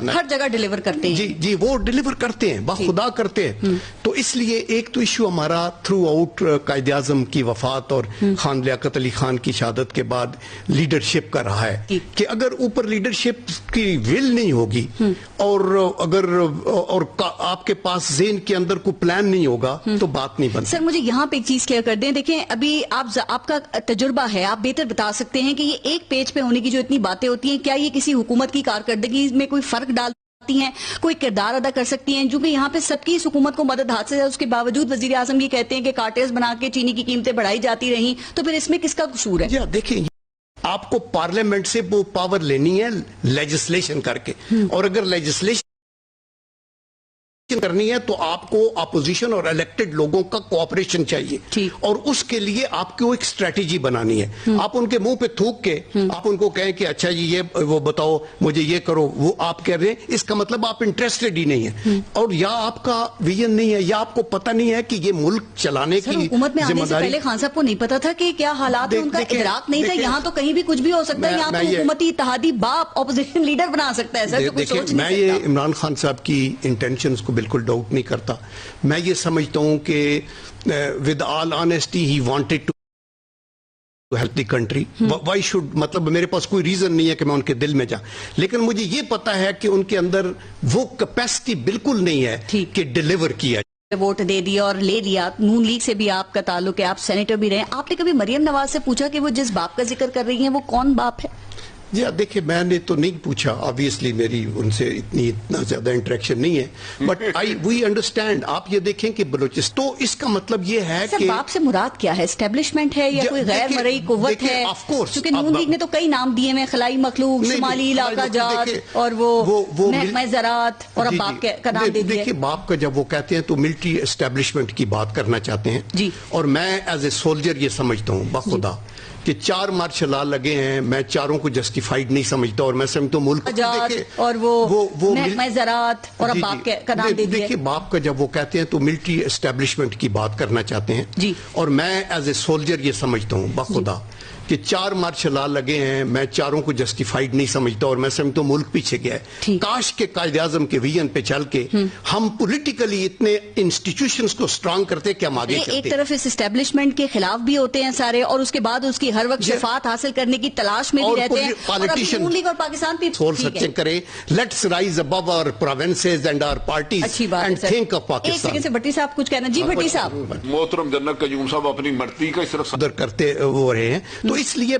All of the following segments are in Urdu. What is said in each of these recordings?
ہر جگہ ڈیلیور کرتے ہیں. جی وہ ڈیلیور کرتے ہیں، باخدا کرتے ہیں. تو اس لیے ایک تو ایشو ہمارا تھرو آؤٹ قائد اعظم کی وفات اور خان لیاقت علی خان کی شہادت کے بعد لیڈرشپ کا رہا ہے کہ اگر اوپر لیڈرشپ کی ول نہیں ہوگی اور اگر آپ کے پاس ذہن کے اندر کوئی پلان نہیں ہوگا تو بات نہیں بنتی. سر مجھے یہاں پہ ایک چیز کلیئر کر دیں. دیکھیں ابھی آپ کا تجربہ ہے، آپ بہتر بتا سکتے ہیں کہ یہ ایک پیج پہ ہونے کی جو اتنی باتیں ہوتی ہیں، کیا یہ کسی حکومت کی کارکردگی میں کوئی فرق ڈالتی ہیں، کوئی کردار ادا کر سکتی ہیں؟ کیونکہ یہاں پہ سب کی اس حکومت کو مدد ہاتھ سے ہے، اس کے باوجود وزیر اعظم یہ کہتے ہیں کہ کارٹیلز بنا کے چینی کی قیمتیں بڑھائی جاتی رہیں، تو پھر اس میں کس کا قصور ہے؟ دیکھیں آپ کو پارلیمنٹ سے وہ پاور لینی ہے لیجسلیشن کر کے، اور اگر لیجسلیشن کرنی ہے تو آپ کو اپوزیشن اور الیکٹڈ لوگوں کا کوآپریشن چاہیے، اور اس کے لیے آپ کو ایک اسٹریٹجی بنانی ہے. آپ ان کے منہ پہ تھوک کے آپ ان کو کہیں کہ اچھا جی یہ وہ بتاؤ مجھے یہ کرو، وہ آپ کہہ رہے ہیں، اس کا مطلب آپ انٹرسٹڈ ہی نہیں ہیں، اور یا آپ کا ویژن نہیں ہے، یا آپ کو پتہ نہیں ہے کہ یہ ملک چلانے کی حکومت میں آنے سے پہلے خان صاحب کو نہیں پتا تھا کہ کیا حالات ہیں، ان کا ادراک نہیں تھا. یہاں تو کہیں بھی کچھ بھی ہو سکتا ہے، یہاں تو حکومتی اتحادی باپ اپوزیشن لیڈر بنا سکتا ہے. سر دیکھیں میں یہ عمران خان صاحب کی انٹینشنز کو بالکل ڈاؤٹ نہیں کرتا. میں یہ سمجھتا ہوں کہ with all honesty he wanted to help the country. Why should مطلب میرے پاس کوئی ریزن نہیں ہے کہ میں ان کے دل میں جاؤں، لیکن مجھے یہ پتا ہے کہ ان کے اندر وہ کیپیسٹی بالکل نہیں ہے کہ ڈیلیور کیا. ووٹ دے دیا اور لے لیا. نون لیگ سے بھی آپ کا تعلق ہے، آپ سینیٹر بھی رہے. آپ نے کبھی مریم نواز سے پوچھا کہ وہ جس باپ کا ذکر کر رہی ہیں وہ کون باپ ہے؟ جی دیکھیں میں نے تو نہیں پوچھا، آبویسلی میری ان سے اتنا زیادہ انٹریکشن نہیں ہے، بٹ وی انڈرسٹینڈ. آپ یہ دیکھیں کہ بلوچستان، تو اس کا مطلب یہ ہے کہ باپ سے مراد کیا ہے؟ اسٹیبلشمنٹ ہے یا کوئی غیر مرئی قوت ہے؟ کیونکہ نون لیگ نے تو کئی نام دیے ہیں، خلائی مخلوق، شمالی علاقہ جات، اور وہ محکمہ زراعت، اور اب باپ کا نام دے دیا. دیکھیں باپ کا جب وہ کہتے ہیں تو ملٹری اسٹیبلشمنٹ کی بات کرنا چاہتے ہیں جی، اور میں ایز اے سولجر یہ سمجھتا ہوں بخدا کہ 4 مارشل لا لگے ہیں، میں چاروں کو جسٹیفائیڈ نہیں سمجھتا، اور میں سمجھتا ہوں ملک اور وہ محکمہ زراعت، اور اب باپ کا نام دے دیا. دیکھیں باپ کا جب وہ کہتے ہیں تو ملٹری اسٹیبلشمنٹ کی بات کرنا چاہتے ہیں جی، اور میں ایز اے سولجر یہ سمجھتا ہوں بخدا کہ 4 مارشل لا لگے ہیں، میں چاروں کو جسٹیفائیڈ نہیں سمجھتا، اور میں سمجھتا ہوں ملک پیچھے گیا ہے. کاش کے قائد اعظم کے ویژن پہ چل کے ہم پولیٹیکلی اتنے انسٹیٹیوشنز کو اسٹرانگ کرتے کہ ہم آگے چلتے. ایک طرف اس اسٹیبلشمنٹ کے خلاف بھی ہوتے ہیں سارے، اور اس کے بعد اس کی ہر وقت شفاعت حاصل کرنے کی تلاش میں بھی رہتے ہیں، پالیٹیشین اور پاکستان بھی سوچ سکتے کریں let's rise above our provinces and our parties and think of Pakistan. ایک سیکنڈ سے بھٹی صاحب کچھ کہنا. جی بھٹی صاحب. محترم جنرل قیوم صاحب اپنی مرضی کا صرف صدر کرتے وہ رہے ہیں، تو اس لیے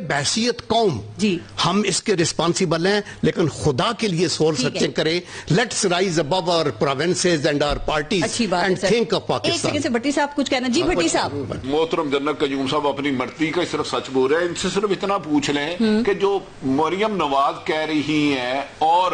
قوم جی ہم اس کے ریسپانسیبل ہیں، لیکن خدا کے لیے سوچ سکتے کریں let's rise above our provinces and our parties and think of Pakistan. ایک سیکنڈ سے بھٹی صاحب کچھ کہنا. جی بھٹی صاحب. محترم جنرل قیوم صاحب اپنی مرضی کا صرف سچ بول رہے ہیں. ان سے صرف اتنا پوچھ لیں کہ جو مریم نواز کہہ رہی ہیں اور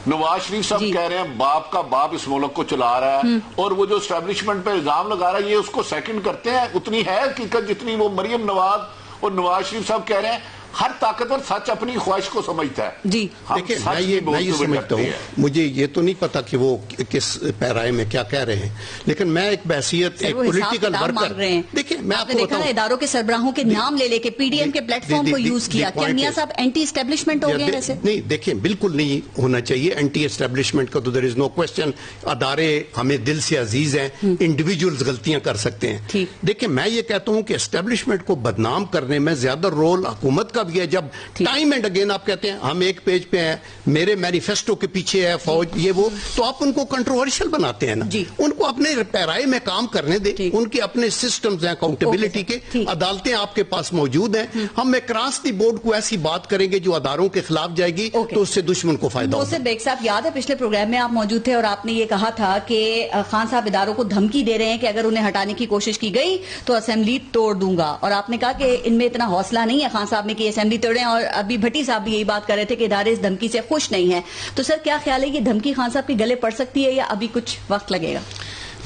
نواز شریف صاحب کہہ رہے ہیں باپ کا باپ اس ملک کو چلا رہا ہے، اور وہ جو اسٹیبلشمنٹ پہ الزام لگا رہا ہے یہ اس کو سیکنڈ کرتے ہیں، اتنی ہے حقیقت جتنی وہ مریم نواز اور نواز شریف صاحب کہہ رہے ہیں. ہر طاقتور سچ اپنی خواہش کو سمجھتا ہے جی. دیکھیں میں یہ سمجھتا ہوں، مجھے یہ تو نہیں پتا کہ وہ کس پیرائے میں کیا کہہ رہے ہیں، لیکن میں ایک بحیثیت ایک پولیٹیکل ورکر. دیکھیں میں آپ کو بتاؤں اداروں کے سربراہوں کے نام لے کے پی ڈی ایم کے پلیٹ فارم کو یوز کیا، کیا میاں صاحب اینٹی اسٹیبلشمنٹ ہو گئے ویسے؟ نہیں دیکھیں بالکل نہیں ہونا چاہیے اینٹی اسٹیبلشمنٹ کا، تو دیر از نو کوشچن. ادارے ہمیں دل سے عزیز ہیں، انڈیویجولز غلطیاں کر سکتے ہیں. دیکھیں میں یہ کہتا ہوں کہ اسٹیبلشمنٹ کو بدنام کرنے میں زیادہ رول حکومت کا بھی ہے. جب ٹائم اینڈ اگین آپ کہتے ہیں ہم ایک پیج پہ ہیں، میرے مینیفیسٹو کے پیچھے ہے فوج، یہ وہ، تو آپ ان کو کنٹروورشل بناتے ہیں نا. ان کو اپنے پیرائے میں کام کرنے دیں، ان کے اپنے سسٹمز ہیں اکاؤنٹیبلٹی کے، عدالتیں آپ کے پاس موجود ہیں. ہم اکراس دی بورڈ کو ایسی بات کریں گے جو اداروں کے خلاف جائے گی تو اس سے دشمن کو فائدہ ہوگا. بیگ صاحب یاد ہے پچھلے پروگرام میں آپ موجود تھے اور آپ نے یہ کہا تھا کہ خان صاحب اداروں کو دھمکی دے رہے ہیں کہ اگر انہیں ہٹانے کی کوشش کی گئی تو اسمبلی توڑ دوں گا، اور آپ نے کہا کہ ان میں اتنا حوصلہ نہیں ہے خان صاحب نے کہ اسمبلی توڑیں، اور ابھی بھٹی صاحب بھی یہی بات کر رہے تھے کہ ادارے اس دھمکی سے خوش نہیں ہیں. تو سر کیا خیال ہے یہ دھمکی خان صاحب کے گلے پڑ سکتی ہے یا ابھی کچھ وقت لگے گا؟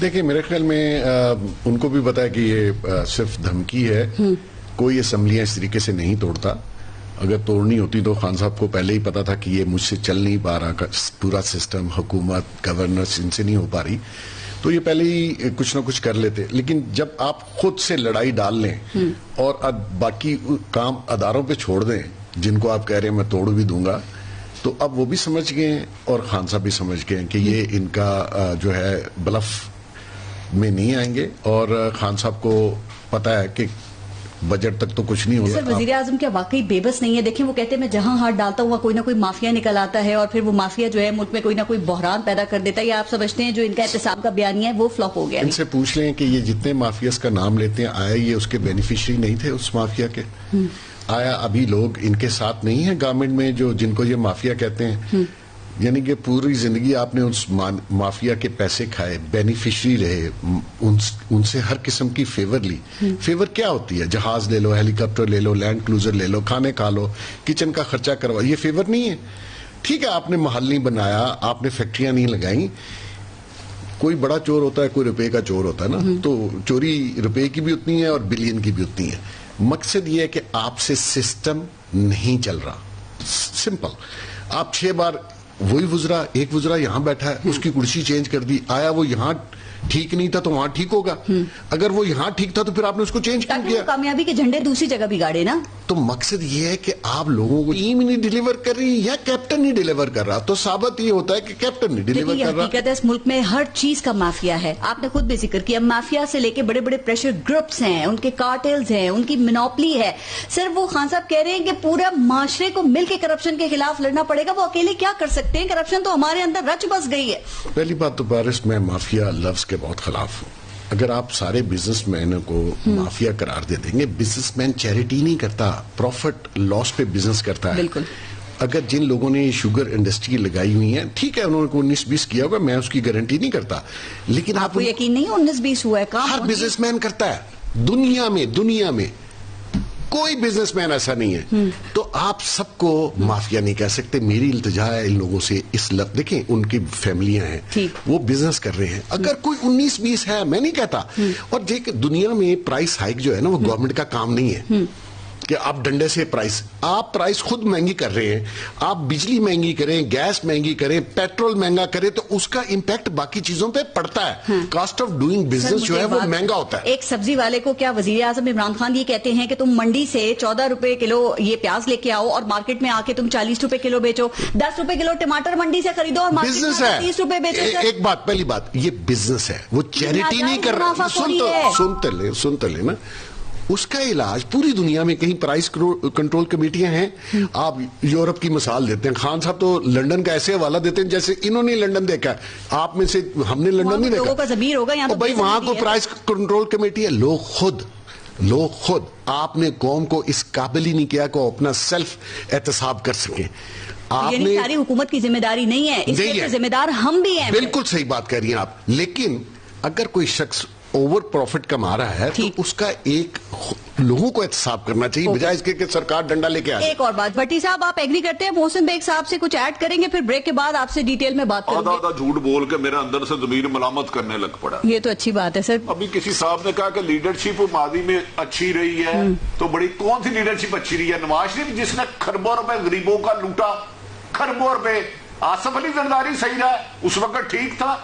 دیکھیں میرے خیال میں ان کو بھی پتا ہے کہ یہ صرف دھمکی ہے، کوئی اسمبلیاں اس طریقے سے نہیں توڑتا. اگر توڑنی ہوتی تو خان صاحب کو پہلے ہی پتا تھا کہ یہ مجھ سے چل نہیں پا رہا، پورا سسٹم حکومت گورننس ان سے نہیں ہو پا رہی، تو یہ پہلے ہی کچھ نہ کچھ کر لیتے. لیکن جب آپ خود سے لڑائی ڈال لیں اور اب باقی کام اداروں پہ چھوڑ دیں جن کو آپ کہہ رہے ہیں میں توڑ بھی دوں گا، تو اب وہ بھی سمجھ گئے ہیں اور خان صاحب بھی سمجھ گئے ہیں کہ یہ ان کا جو ہے بلف میں نہیں آئیں گے، اور خان صاحب کو پتا ہے کہ بجٹ تک تو کچھ نہیں ہوگا. سر وزیر اعظم کیا واقعی بے بس نہیں ہے؟ دیکھیں وہ کہتے ہیں میں جہاں ہاتھ ڈالتا ہوں وہاں کوئی نہ کوئی مافیا نکل آتا ہے، اور پھر وہ مافیا جو ہے ملک میں کوئی نہ کوئی بحران پیدا کر دیتا ہے. یا آپ سمجھتے ہیں جو ان کا احتساب کا بیانیہ ہے وہ فلاپ ہو گیا؟ ان سے پوچھ لیں کہ یہ جتنے مافیاز کا نام لیتے ہیں، آیا یہ اس کے بینیفیشری نہیں تھے اس مافیا کے؟ آیا ابھی لوگ ان کے ساتھ نہیں ہیں گورنمنٹ میں جو جن کو یہ مافیا کہتے ہیں؟ یعنی کہ پوری زندگی آپ نے اس مافیا کے پیسے کھائے، بینیفیشری رہے، ان سے ہر قسم کی فیور لی. فیور کیا ہوتی ہے؟ جہاز لے لو، ہیلی کاپٹر لے لو، لینڈ کروزر لے لو، کھانے کھا لو، کچن کا خرچہ کروا. یہ فیور نہیں ہے. ٹھیک ہے آپ نے محل نہیں بنایا، آپ نے فیکٹریاں نہیں لگائیں. کوئی بڑا چور ہوتا ہے، کوئی روپے کا چور ہوتا ہے نا، تو چوری روپے کی بھی اتنی ہے اور بلین کی بھی اتنی ہے. مقصد یہ ہے کہ آپ سے سسٹم نہیں چل رہا. سمپل. آپ 6 بار وہی وزرا، ایک وزرا یہاں بیٹھا ہے، اس کی کرسی چینج کر دی. آیا وہ یہاں ٹھیک نہیں تھا تو وہاں ٹھیک ہوگا. اگر وہ یہاں ٹھیک تھا تو پھر آپ نے اس کو چینج کیوں کیا؟ کامیابی کے جھنڈے دوسری جگہ بھی گاڑے نا. تو مقصد یہ ہے کہ آپ لوگوں کو ٹیم نہیں ڈیلیور کر رہی یا کیپٹن نہیں ڈیلیور کر رہا. تو ثابت یہ ہوتا ہے کہ کیپٹن نہیں ڈیلیور کر رہا. حقیقت ہے اس ملک میں ہر چیز کا مافیا ہے. آپ نے خود بھی ذکر کیا مافیا سے لے کے بڑے بڑے پریشر گروپس ہیں، ان کے کارٹلز ہیں، ان کی منوپلی ہے. سر وہ خان صاحب کہہ رہے ہیں کہ پورا معاشرے کو مل کے کرپشن کے خلاف لڑنا پڑے گا. وہ اکیلے کیا کر سکتے ہیں؟ کرپشن تو ہمارے اندر رچ بس گئی ہے. پہلی بات تو بارش میں مافیا لفظ کے بہت خلاف ہوں. اگر آپ سارے بزنس مینوں کو مافیا قرار دے دیں گے، بزنس مین چیریٹی نہیں کرتا، پروفٹ لاس پہ بزنس کرتا ہے. بالکل. اگر جن لوگوں نے شوگر انڈسٹری لگائی ہوئی ہیں، ٹھیک ہے انہوں نے 19-20 کیا ہوگا، میں اس کی گارنٹی نہیں کرتا، لیکن آپ کو یقین نہیں 19-20 ہوا ہے کام؟ ہر بزنس مین کرتا ہے دنیا میں کوئی بزنس مین ایسا نہیں ہے. تو آپ سب کو مافیا نہیں کہہ سکتے. میری التجا ہے ان لوگوں سے اس لفظ، دیکھیں ان کی فیملیاں ہیں، وہ بزنس کر رہے ہیں. اگر کوئی 19-20 ہے، میں نہیں کہتا. اور دنیا میں پرائس ہائیک جو ہے نا وہ گورنمنٹ کا کام نہیں ہے کہ آپ ڈنڈے سے آپ پرائس خود مہنگی کر رہے ہیں. آپ بجلی مہنگی کریں، گیس مہنگی کریں، پیٹرول مہنگا کریں تو اس کا امپیکٹ باقی چیزوں پہ پڑتا ہے. کاسٹ آف ڈوئنگ بزنس جو ہے وہ مہنگا ہوتا ہے. ایک سبزی والے کو کیا وزیر اعظم عمران خان یہ کہتے ہیں کہ تم منڈی سے 14 روپے کلو یہ پیاز لے کے آؤ اور مارکیٹ میں آ کے تم 40 روپے کلو بیچو، 10 روپے کلو ٹماٹر منڈی سے خریدو اور مارکیٹ میں 30 روپے بیچو. ایک بات، پہلی بات یہ بزنس ہے، وہ چیریٹی نہیں کر رہا. سنتے لیں نا. اس کا علاج پوری دنیا میں کہیں پرائس کنٹرول کمیٹیاں ہیں. آپ یورپ کی مثال دیتے ہیں، خان صاحب تو لنڈن کا ایسے حوالہ دیتے ہیں جیسے انہوں نے لنڈن دیکھا ہے. آپ میں سے ہم نے لنڈن نہیں دیکھا. لوگوں کا ضمیر ہوگا یہاں تو بھائی وہاں کو پرائس کنٹرول کمیٹی ہے. لوگ خود آپ نے قوم کو اس قابل ہی نہیں کیا کہ وہ اپنا سیلف احتساب کر سکیں. یعنی ساری حکومت کی ذمہ داری نہیں ہے، اس کے ذمہ دار ہم بھی ہیں. بالکل صحیح بات کہہ رہی ہیں آپ. لیکن اگر کوئی شخص اوور پروفٹ کما رہا ہے تو اس کا ایک لوگوں کو احتساب کرنا چاہیے بجائے اس کے کہ سرکار ڈنڈا لے کے آئے. ایک اور بات بھٹی صاحب، آپ ایگری کرتے ہیں محسن بیگ صاحب سے کچھ ایڈ کریں گے؟ پھر بریک کے بعد آپ سے ڈیٹیل میں بات کریں گے. آدھا جھوٹ بول کے میرا اندر سے ضمیر ملامت کرنے لگ پڑا. یہ تو اچھی بات ہے سر. ابھی کسی صاحب نے کہا کہ لیڈرشپ ماضی میں اچھی رہی ہے، تو بڑی کون سی لیڈرشپ اچھی رہی ہے؟ نواز شریف جس نے خربوں روپے غریبوں کا لوٹا، خربوں روپے. آصف علی زرداری صحیح رہا، اس وقت ٹھیک تھا.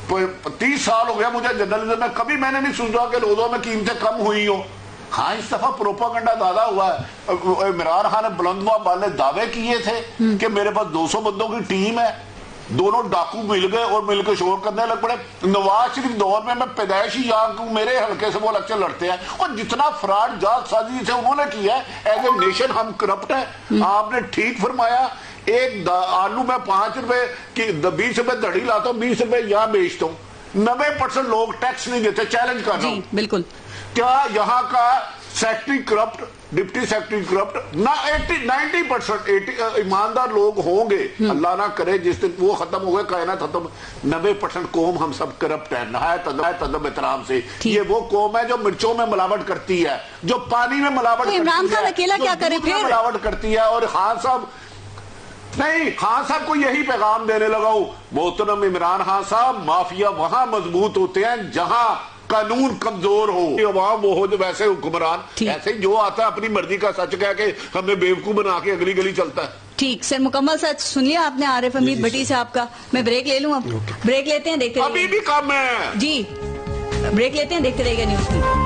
30 سال ہو گیا مجھے جرنلزم میں، کبھی میں نے نہیں سنا کہ روزوں میں قیمتیں کم ہوئی ہوں. ہاں اس دفعہ پروپاگنڈا زیادہ ہوا ہے. عمران خان نے بلندواں والے دعوے کیے تھے کہ میرے پاس 200 بندوں کی ٹیم ہے. دونوں ڈاکو مل گئے اور مل کے شور کرنے لگ پڑے. نواز شریف دور میں پیدائشی یہاں میرے حلقے سے وہ الیکشن لڑتے ہیں، اور جتنا فراڈ جات سازی سے انہوں نے کیا ہے، ایز اے نیشن ہم کرپٹ ہیں. آپ نے ٹھیک فرمایا. ایک آلو میں 5 روپے کی 20 روپے دڑی لاتا ہوں، 20 روپے یہاں بیچتا ہوں. 90% لوگ ٹیکس نہیں دیتے. چیلنج کر رہا ہوں. بالکل. کیا یہاں کا secretary corrupt, deputy secretary corrupt? نہ 90% ایماندار لوگ ہوں گے. اللہ نہ کرے جس دن وہ ختم ہو گئے کائنات ختم. 90% قوم ہم سب کرپٹ ہیں نہایت ادب احترام سے. یہ وہ قوم ہے جو مرچوں میں ملاوٹ کرتی ہے، جو پانی میں ملاوٹ کرتی ہے، عمران خان اکیلا کیا کرے پھر؟ ملاوٹ کرتی ہے. اور خان صاحب نہیں، خان صاحب کو یہی پیغام دینے لگا ہوں، محترم عمران خان صاحب، مافیا وہاں مضبوط ہوتے ہیں جہاں قانون کمزور ہو. عوام وہ ہو جو ویسے حکمران، ایسے جو آتا ہے اپنی مرضی کا سچ کہہ کے ہمیں بیوقوف بنا کے اگلی گلی چلتا ہے. ٹھیک سر، مکمل سچ سن لیا آپ نے عارف حمید بھٹی صاحب کا. میں بریک لے لوں اب؟ بریک لیتے ہیں، دیکھتے ابھی بھی کم ہے جی. بریک لیتے ہیں، دیکھتے رہیے گا نیوز.